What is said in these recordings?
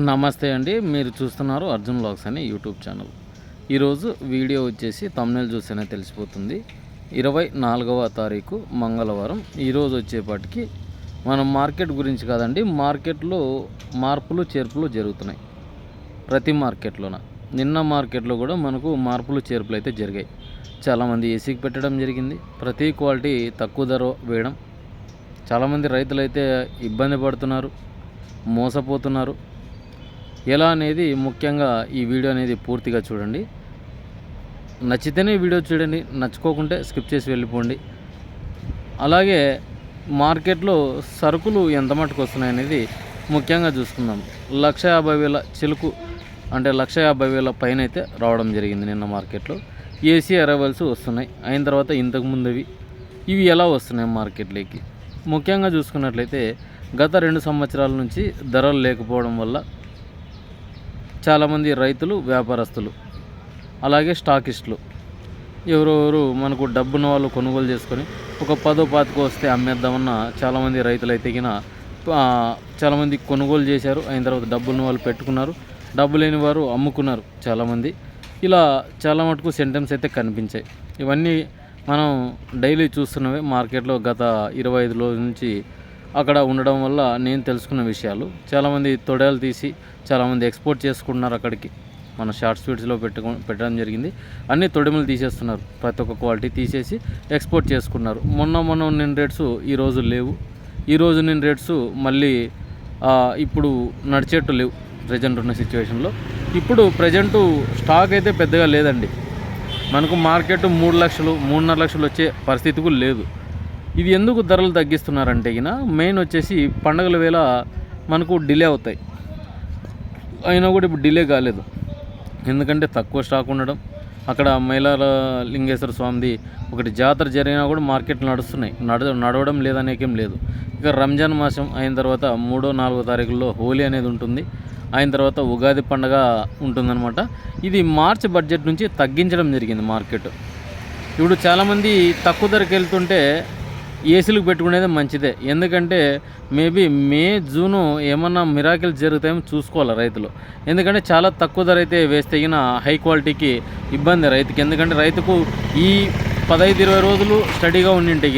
నమస్తే అండి. మీరు చూస్తున్నారు అర్జున్ వ్లాగ్స్ అనే యూట్యూబ్ ఛానల్. ఈరోజు వీడియో వచ్చేసి థంబ్‌నెయిల్ చూస్తేనే తెలిసిపోతుంది. 24వ తారీఖు మంగళవారం. ఈరోజు వచ్చేపాటికి మనం మార్కెట్ గురించి కాదండి, మార్కెట్లో మార్పులు చేర్పులు జరుగుతున్నాయి. ప్రతి మార్కెట్లోన నిన్న మార్కెట్లో కూడా మనకు మార్పులు చేర్పులు అయితే జరిగాయి. చాలామంది ఏసీకి పెట్టడం జరిగింది. ప్రతి క్వాలిటీ తక్కువ ధర వేయడం, చాలామంది రైతులైతే ఇబ్బంది పడుతున్నారు, మోసపోతున్నారు. ఎలా అనేది ముఖ్యంగా ఈ వీడియో అనేది పూర్తిగా చూడండి. నచ్చితేనే వీడియో చూడండి, నచ్చుకోకుంటే స్కిప్ చేసి వెళ్ళిపోండి. అలాగే మార్కెట్లో సరుకులు ఎంత మటుకు వస్తున్నాయనేది ముఖ్యంగా చూసుకుందాం. 1,50,000 చిలుకు అంటే 1,50,000 పైన అయితే రావడం జరిగింది నిన్న మార్కెట్లో. ఏసీ అరైవల్స్ వస్తున్నాయి. అయిన తర్వాత ఇంతకుముందువి ఇవి ఎలా వస్తున్నాయి మార్కెట్లోకి ముఖ్యంగా చూసుకున్నట్లయితే గత 2 సంవత్సరాల నుంచి ధరలు లేకపోవడం వల్ల చాలామంది రైతులు, వ్యాపారస్తులు, అలాగే స్టాకిస్టులు ఎవరెవరు మనకు డబ్బున్న వాళ్ళు కొనుగోలు చేసుకొని ఒక 10-25 వస్తే అమ్మేద్దామన్న చాలామంది రైతులు అయితే చాలామంది కొనుగోలు చేశారు. అయిన తర్వాత డబ్బున్న వాళ్ళు పెట్టుకున్నారు, డబ్బు లేని వారు అమ్ముకున్నారు చాలామంది. ఇలా చాలా మటుకు సెంటెన్స్ అయితే కనిపించాయి. ఇవన్నీ మనం డైలీ చూస్తున్నవే మార్కెట్లో గత 25 రోజుల నుంచి అక్కడ ఉండడం వల్ల నేను తెలుసుకున్న విషయాలు. చాలామంది తొడలు తీసి చాలామంది ఎక్స్పోర్ట్ చేసుకుంటున్నారు. అక్కడికి మన షార్ట్ స్వీట్స్లో పెట్టడం జరిగింది. అన్ని తొడిమలు తీసేస్తున్నారు, ప్రతి ఒక్క క్వాలిటీ తీసేసి ఎక్స్పోర్ట్ చేసుకున్నారు. మొన్న ఉన్న రేట్స్ ఈరోజు లేవు. ఈరోజు ఉన్న రేట్స్ మళ్ళీ ఇప్పుడు నడిచేట్టు లేవు ప్రజెంట్ ఉన్న సిచ్యువేషన్లో. ఇప్పుడు ప్రజెంటు స్టాక్ అయితే పెద్దగా లేదండి. మనకు మార్కెట్ 3 లక్షలు 3.5 లక్షలు వచ్చే పరిస్థితి కూడా లేదు. ఇది ఎందుకు ధరలు తగ్గిస్తున్నారంటే మెయిన్ వచ్చేసి పండగల వేళ మనకు డిలే అవుతాయి. అయినా కూడా ఇప్పుడు డిలే కాలేదు, ఎందుకంటే తక్కువ స్టాక్ ఉండడం. అక్కడ మైలార లింగేశ్వర స్వామిది ఒకటి జాతర జరిగినా కూడా మార్కెట్లు నడుస్తున్నాయి, నడవడం లేదనేకేం లేదు. ఇక రంజాన్ మాసం అయిన తర్వాత 3-4 తారీఖుల్లో హోలీ అనేది ఉంటుంది. అయిన తర్వాత ఉగాది పండగ ఉంటుందన్నమాట. ఇది మార్చ్ బడ్జెట్ నుంచి తగ్గించడం జరిగింది మార్కెట్. ఇప్పుడు చాలామంది తక్కువ ధరకి వెళ్తుంటే ఏసీలకు పెట్టుకునేది మంచిదే. ఎందుకంటే మేబీ మే జూను ఏమన్నా మిరాకిల్స్ జరుగుతాయేమో చూసుకోవాలి రైతులు. ఎందుకంటే చాలా తక్కువ ధర అయితే వేస్తే హై క్వాలిటీకి ఇబ్బంది రైతుకి. ఎందుకంటే రైతుకు ఈ 15-20 రోజులు స్టడీగా ఉండింటే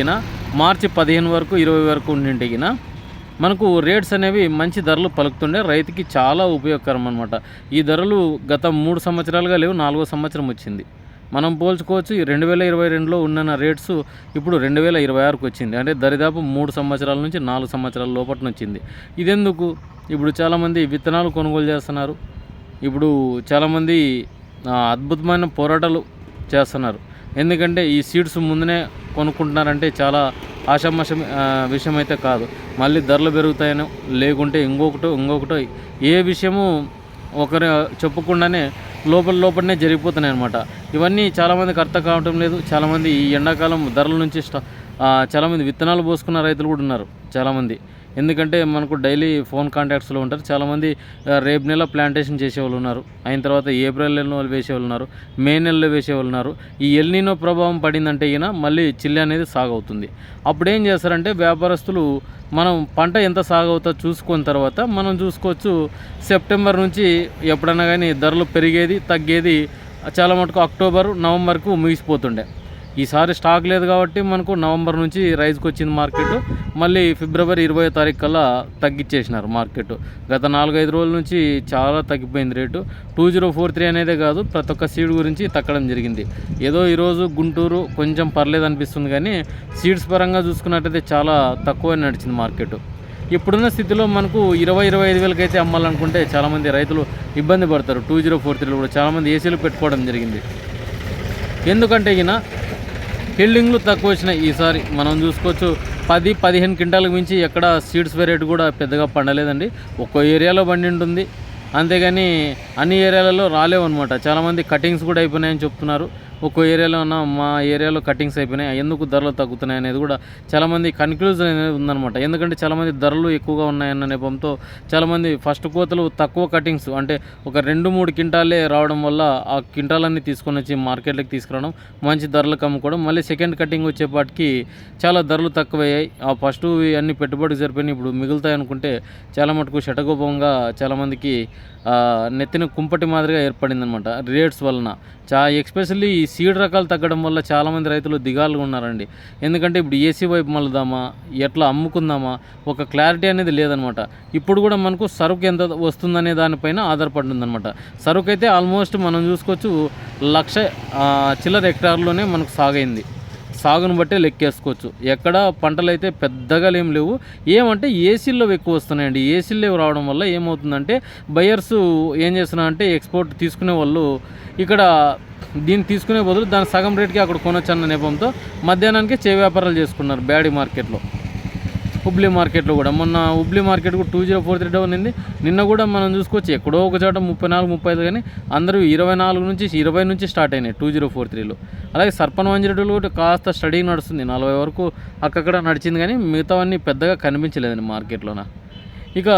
మార్చి 15 వరకు 20 వరకు ఉండింటే మనకు రేట్స్ అనేవి మంచి ధరలు పలుకుతుండే, రైతుకి చాలా ఉపయోగకరం అనమాట. ఈ ధరలు గత 3 సంవత్సరాలుగా లేవు, 4వ సంవత్సరం వచ్చింది. మనం పోల్చుకోవచ్చు. 2022లో ఉన్న రేట్స్ ఇప్పుడు 2026కు వచ్చింది. అంటే దరిదాపు 3 సంవత్సరాల నుంచి 4 సంవత్సరాల లోపల వచ్చింది. ఇదెందుకు? ఇప్పుడు చాలామంది విత్తనాలు కొనుగోలు చేస్తున్నారు. ఇప్పుడు చాలామంది అద్భుతమైన పోరాటాలు చేస్తున్నారు. ఎందుకంటే ఈ సీడ్స్ ముందునే కొనుక్కుంటున్నారంటే చాలా ఆషామాషం విషయం అయితే కాదు. మళ్ళీ ధరలు పెరుగుతాయనో లేకుంటే ఇంకొకటో ఏ విషయము ఒకరు చెప్పకుండానే లోపలనే జరిగిపోతున్నాయి అన్నమాట. ఇవన్నీ చాలామందికి అర్థం కావటం లేదు. చాలామంది ఈ ఎండాకాలం ధరల నుంచి చాలామంది విత్తనాలు పోసుకున్న రైతులు కూడా ఉన్నారు చాలామంది. ఎందుకంటే మనకు డైలీ ఫోన్ కాంటాక్ట్స్లో ఉంటారు. చాలామంది రేపు నెల ప్లాంటేషన్ చేసేవాళ్ళు ఉన్నారు. అయిన తర్వాత ఏప్రిల్ నెలలో వేసేవాళ్ళు ఉన్నారు, మే నెలలో వేసేవాళ్ళు ఉన్నారు. ఈ ఎల్నినో ప్రభావం పడిందంటే మళ్ళీ చిల్లి అనేది సాగవుతుంది. అప్పుడు ఏం చేస్తారంటే వ్యాపారస్తులు మనం పంట ఎంత సాగవుతుందో చూసుకున్న తర్వాత మనం చూసుకోవచ్చు. సెప్టెంబర్ నుంచి ఎప్పుడన్నా కానీ ధరలు పెరిగేది తగ్గేది చాలా మటుకు అక్టోబర్ నవంబర్కు ముగిసిపోతుండే. ఈసారి స్టాక్ లేదు కాబట్టి మనకు నవంబర్ నుంచి రైజ్కి వచ్చింది మార్కెట్. మళ్ళీ ఫిబ్రవరి 20వ తారీఖు కల్లా తగ్గించేసినారు మార్కెట్. గత 4-5 రోజుల నుంచి చాలా తగ్గిపోయింది రేటు. 2043 అనేదే కాదు, ప్రతి ఒక్క సీడ్ గురించి తగ్గడం జరిగింది. ఏదో ఈరోజు గుంటూరు కొంచెం పర్లేదు అనిపిస్తుంది, కానీ సీడ్స్ పరంగా చూసుకున్నట్టయితే చాలా తక్కువ నడిచింది మార్కెట్. ఇప్పుడున్న స్థితిలో మనకు 20-25 వేలకి అయితే అమ్మాలనుకుంటే చాలామంది రైతులు ఇబ్బంది పడతారు. 2043లో కూడా చాలామంది ఏసీలు పెట్టుకోవడం జరిగింది. ఎందుకంటే హెల్డింగ్లు తక్కువ వచ్చినాయి. ఈసారి మనం చూసుకోవచ్చు 10-15 క్వింటాలకు మించి ఎక్కడ సీడ్స్ వెరైటీ కూడా పెద్దగా పండలేదండి. ఒక్కో ఏరియాలో పండి ఉంటుంది, అంతేగాని అన్ని ఏరియాలలో రాలేవు అనమాట. చాలామంది కటింగ్స్ కూడా అయిపోయినాయని చెప్తున్నారు. ఒక్కో ఏరియాలో ఉన్న మా ఏరియాలో కటింగ్స్ అయిపోయినాయి, ఎందుకు ధరలు తగ్గుతున్నాయి అనేది కూడా చాలామంది కన్క్లూజన్ అనేది ఉందన్నమాట. ఎందుకంటే చాలామంది ధరలు ఎక్కువగా ఉన్నాయన్న నెపంతో చాలామంది ఫస్ట్ కోతలు తక్కువ కటింగ్స్ అంటే ఒక 2-3 క్వింటాలే రావడం వల్ల ఆ క్వింటాలన్నీ తీసుకొని వచ్చి మార్కెట్లోకి తీసుకురావడం, మంచి ధరలకు అమ్ముకోవడం, మళ్ళీ సెకండ్ కటింగ్ వచ్చేపాటికి చాలా ధరలు తక్కువయ్యాయి. ఆ ఫస్ట్ అన్ని పెట్టుబడికి సరిపోయినాయి, ఇప్పుడు మిగులుతాయి అనుకుంటే చాలా మటుకు శటకోపంగా చాలామందికి నెత్తిన కుంపటి మాదిరిగా ఏర్పడిందనమాట రేట్స్ వలన. ఎస్పెషల్లీ ఈ సీడ్ రకాలు తగ్గడం వల్ల చాలామంది రైతులు దిగాలుగా ఉన్నారండి. ఎందుకంటే ఇప్పుడు ఏసీ వైపు మళ్ళదామా, ఎట్లా అమ్ముకుందామా, ఒక క్లారిటీ అనేది లేదనమాట. ఇప్పుడు కూడా మనకు సరుకు ఎంత వస్తుందనే దానిపైన ఆధారపడి ఉందన్నమాట. సరుకు అయితే ఆల్మోస్ట్ మనం చూసుకోవచ్చు 1,00,000 చిల్లర హెక్టార్లోనే మనకు సాగైంది. సాగును బట్టే లెక్కేసుకోవచ్చు. ఎక్కడ పంటలు అయితే పెద్దగా ఏం లేవు. ఏమంటే ఏసీల్లో ఎక్కువ వస్తున్నాయండి. ఏసీల్లో రావడం వల్ల ఏమవుతుందంటే బయర్స్ ఏం చేస్తున్నారంటే ఎక్స్పోర్ట్ తీసుకునే వాళ్ళు ఇక్కడ దీన్ని తీసుకునే బదులు దాని సగం రేట్కి అక్కడ కొనొచ్చు అన్న నెపంతో మధ్యాహ్నానికి వ్యాపారాలు చేసుకున్నారు బ్యాడీ మార్కెట్లో, హుబ్లీ మార్కెట్లో కూడా. మొన్న హుబ్లీ మార్కెట్ కూడా 2043 డౌన్ అయింది. నిన్న కూడా మనం చూసుకోవచ్చు ఎక్కడో ఒక చోట 34-35 కానీ అందరూ 24 నుంచి 20 నుంచి స్టార్ట్ అయినాయి 2043లో. అలాగే సర్పన్ మంజిరెడ్డిలో కూడా కాస్త స్టడీ నడుస్తుంది, 40 వరకు అక్కడ నడిచింది, కానీ మిగతావన్నీ పెద్దగా కనిపించలేదండి మార్కెట్లోన. ఇక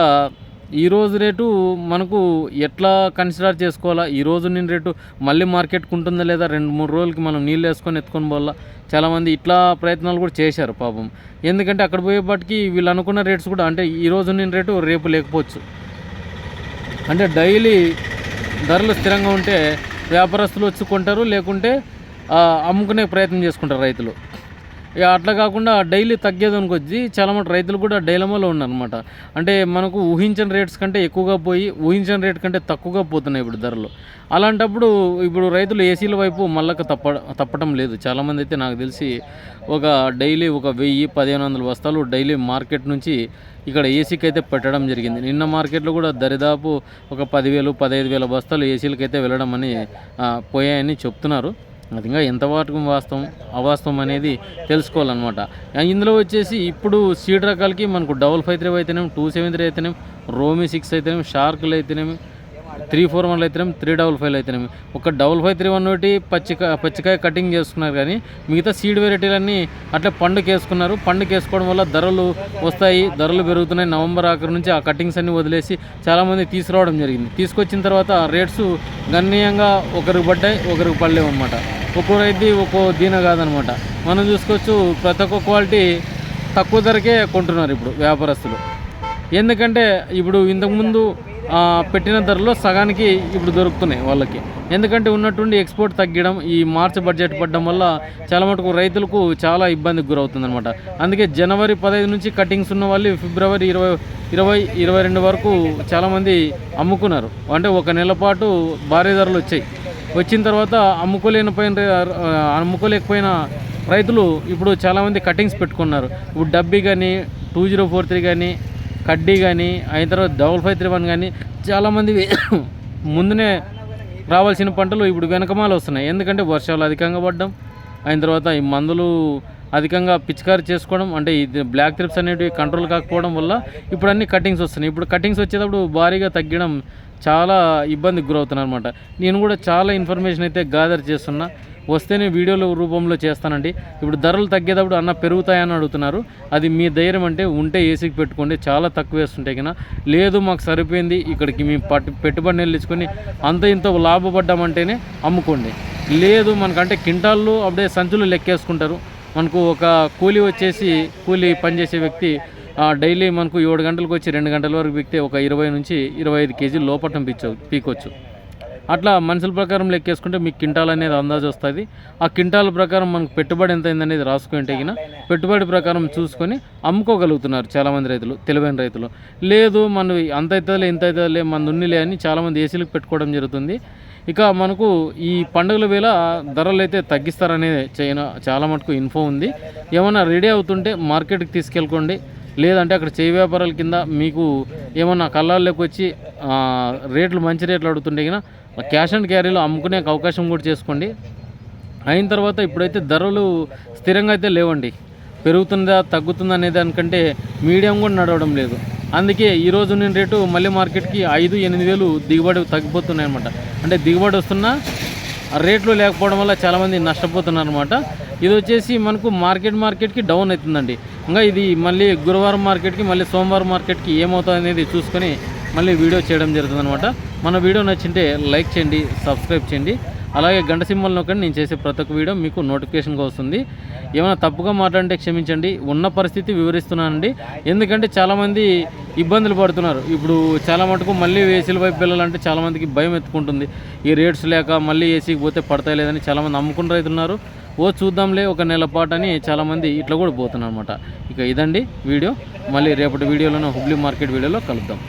ఈరోజు రేటు మనకు ఎట్లా కన్సిడర్ చేసుకోవాలా, ఈరోజు నేను రేటు మళ్ళీ మార్కెట్కి ఉంటుందా లేదా, 2-3 రోజులకి మనం నీళ్ళు వేసుకొని ఎత్తుకొని పోవాలా. చాలామంది ఇట్లా ప్రయత్నాలు కూడా చేశారు పాపం. ఎందుకంటే అక్కడ పోయేపాటికి వీళ్ళు అనుకున్న రేట్స్ కూడా అంటే ఈరోజు నేను రేటు రేపు లేకపోవచ్చు. అంటే డైలీ ధరలు స్థిరంగా ఉంటే వ్యాపారస్తులు వచ్చి కొంటారు, లేకుంటే అమ్ముకునే ప్రయత్నం చేసుకుంటారు రైతులు. ఇక అట్లా కాకుండా డైలీ తగ్గేదనుకొచ్చి చాలా మంది రైతులు కూడా డైలమాలో ఉన్నారనమాట. అంటే మనకు ఊహించిన రేట్స్ కంటే ఎక్కువగా పోయి ఊహించిన రేట్ కంటే తక్కువగా పోతున్నాయి ఇప్పుడు ధరలు. అలాంటప్పుడు ఇప్పుడు రైతులు ఏసీల వైపు మళ్ళక తప్పటం లేదు. చాలామంది అయితే నాకు తెలిసి ఒక డైలీ ఒక 1000-1500 బస్తాలు డైలీ మార్కెట్ నుంచి ఇక్కడ ఏసీకి అయితే పెట్టడం జరిగింది. నిన్న మార్కెట్లో కూడా దరిదాపు ఒక 10,000-15,000 బస్తాలు ఏసీలకి అయితే వెళ్ళడం అని పోయాయని చెప్తున్నారు. అది ఇంకా ఎంతవరకు వాస్తవం అవాస్తవం అనేది తెలుసుకోవాలన్నమాట. ఇందులో వచ్చేసి ఇప్పుడు సీడ్ రకాలకి మనకు 553 అయితేనేమి, 273 అయితేనేమి, రోమి 6 అయితేనేమి, షార్కులు అయితేనేమి, 341 అయితేనేమి, 355 అయితేనేమి, ఒక 553 ఒకటి పచ్చికాయ కటింగ్ చేసుకున్నారు. కానీ మిగతా సీడ్ వెరైటీలన్నీ అట్లా పండుకేసుకున్నారు. పండుకేసుకోవడం వల్ల ధరలు వస్తాయి, ధరలు పెరుగుతున్నాయి. నవంబర్ ఆఖరి నుంచి ఆ కటింగ్స్ అన్నీ వదిలేసి చాలామంది తీసుకురావడం జరిగింది. తీసుకొచ్చిన తర్వాత రేట్స్ గణనీయంగా ఒకరికి పడ్డాయి, ఒకరికి పడలేవు అనమాట. ఒక్కో రైతు ఒక్కో దీన కాదనమాట. మనం చూసుకోవచ్చు ప్రతి ఒక్క క్వాలిటీ తక్కువ ధరకే కొంటున్నారు ఇప్పుడు వ్యాపారస్తులు. ఎందుకంటే ఇప్పుడు ఇంతకుముందు పెట్టిన ధరలో సగానికి ఇప్పుడు దొరుకుతున్నాయి వాళ్ళకి. ఎందుకంటే ఉన్నట్టుండి ఎక్స్పోర్ట్ తగ్గడం, ఈ మార్చి బడ్జెట్ పడడం వల్ల చాలా మటుకు రైతులకు చాలా ఇబ్బందికి గురవుతుందన్నమాట. అందుకే జనవరి 15 నుంచి కటింగ్స్ ఉన్న వాళ్ళు ఫిబ్రవరి 20-22 వరకు చాలామంది అమ్ముకున్నారు. అంటే ఒక నెల పాటు భారీ ధరలు వచ్చాయి. వచ్చిన తర్వాత అమ్ముకోలేకపోయిన రైతులు ఇప్పుడు చాలామంది కటింగ్స్ పెట్టుకున్నారు. ఇప్పుడు డబ్బీ కానీ, 2043 కానీ, కడ్డీ కానీ, అయిన తర్వాత 5531 కానీ చాలామంది ముందునే రావాల్సిన పంటలు ఇప్పుడు వెనకమాల వస్తున్నాయి. ఎందుకంటే వర్షాలు అధికంగా పడడం, అయిన తర్వాత ఈ మందులు అధికంగా పిచికారీ చేసుకోవడం, అంటే ఇది బ్లాక్ త్రిప్స్ అనేటివి కంట్రోల్ కాకపోవడం వల్ల ఇప్పుడు అన్ని కటింగ్స్ వస్తున్నాయి. ఇప్పుడు కటింగ్స్ వచ్చేటప్పుడు భారీగా తగ్గడం చాలా ఇబ్బందికి గురవుతున్నారు అనమాట. నేను కూడా చాలా ఇన్ఫర్మేషన్ అయితే గ్యాదర్ చేస్తున్నా, వస్తేనే వీడియోల రూపంలో చేస్తానండి. ఇప్పుడు ధరలు తగ్గేటప్పుడు అన్న పెరుగుతాయని అడుగుతున్నారు. అది మీ ధైర్యం అంటే ఉంటే ఏసీకి పెట్టుకోండి, చాలా తక్కువ వేస్తుంటే కన్నా. లేదు మాకు సరిపోయింది, ఇక్కడికి మేము పెట్టుబడి నిలిచుకొని అంత ఇంత లాభపడ్డామంటేనే అమ్ముకోండి. లేదు మనకంటే క్వింటాళ్ళు అప్పుడే సంచులు లెక్కేసుకుంటారు. మనకు ఒక కూలీ పనిచేసే వ్యక్తి డైలీ మనకు 7 గంటలకు వచ్చి 2 గంటల వరకు పీకితే ఒక 20 నుంచి 25 కేజీలు లోపటం పీకొచ్చు. అట్లా మనుషుల ప్రకారం లెక్కేసుకుంటే మీకు క్వింటాల్ అనేది అందాజు వస్తుంది. ఆ క్వింటాల్ ప్రకారం మనకు పెట్టుబడి ఎంత అయిందనేది రాసుకుంటే గిన పెట్టుబడి ప్రకారం చూసుకొని అమ్ముకోగలుగుతున్నారు చాలామంది రైతులు, తెలివైన రైతులు. లేదు మన అంత అవుతుందిలే ఇంత అవుతుందిలే మన ఉన్నిలే అని చాలామంది ఏసీలకు పెట్టుకోవడం జరుగుతుంది. ఇక మనకు ఈ పండుగల వేళ ధరలు అయితే తగ్గిస్తారనే చాలా మటుకు ఇన్ఫో ఉంది. ఏమన్నా రెడీ అవుతుంటే మార్కెట్కి తీసుకెళ్ళుకోండి. లేదంటే అక్కడ చేయి వ్యాపారాల కింద మీకు ఏమన్నా కళ్ళాల్లోకి వచ్చి మంచి రేట్లు అడుగుతుంటే కన్నా క్యాష్ అండ్ క్యారీలో అమ్ముకునే అవకాశం కూడా చేసుకోండి. అయిన తర్వాత ఇప్పుడైతే ధరలు స్థిరంగా అయితే లేవండి, పెరుగుతుందా తగ్గుతుందా అనే దానికంటే మీడియం కూడా నడవడం లేదు. అందుకే ఈరోజు నేను రేటు మళ్ళీ మార్కెట్కి 5-8 వేలు దిగుబడి తగ్గిపోతున్నాయి అనమాట. అంటే దిగుబడి వస్తున్నా రేట్లు లేకపోవడం వల్ల చాలామంది నష్టపోతున్నారు అనమాట. ఇది వచ్చేసి మనకు మార్కెట్కి డౌన్ అవుతుందండి. ఇంకా ఇది మళ్ళీ గురువారం మార్కెట్కి మళ్ళీ సోమవారం మార్కెట్కి ఏమవుతుంది అనేది చూసుకొని మళ్ళీ వీడియో చేయడం జరుగుతుంది అనమాట. మన వీడియో నచ్చింటే లైక్ చేయండి, సబ్స్క్రైబ్ చేయండి, అలాగే గంట సింబల్ నొక్కండి. నేను చేసే ప్రతి ఒక్క వీడియో మీకు నోటిఫికేషన్గా వస్తుంది. ఏమైనా తప్పుగా మాట్లాడితే క్షమించండి. ఉన్న పరిస్థితి వివరిస్తున్నానండి. ఎందుకంటే చాలామంది ఇబ్బందులు పడుతున్నారు. ఇప్పుడు చాలా మటుకు మళ్ళీ ఏసీల వైపు వెళ్ళాలంటే చాలామందికి భయం ఎత్తుకుంటుంది. ఈ రేట్స్ లేక మళ్ళీ ఏసీకి పోతే పడతాయి లేదని చాలామంది అమ్ముకుని రైతున్నారు. చూద్దాంలే ఒక నెల పాటు అని చాలామంది ఇట్లా కూడా పోతున్నారు అనమాట. ఇక ఇదండి వీడియో. మళ్ళీ రేపటి వీడియోలోనే హుబ్లీ మార్కెట్ వీడియోలో కలుద్దాం.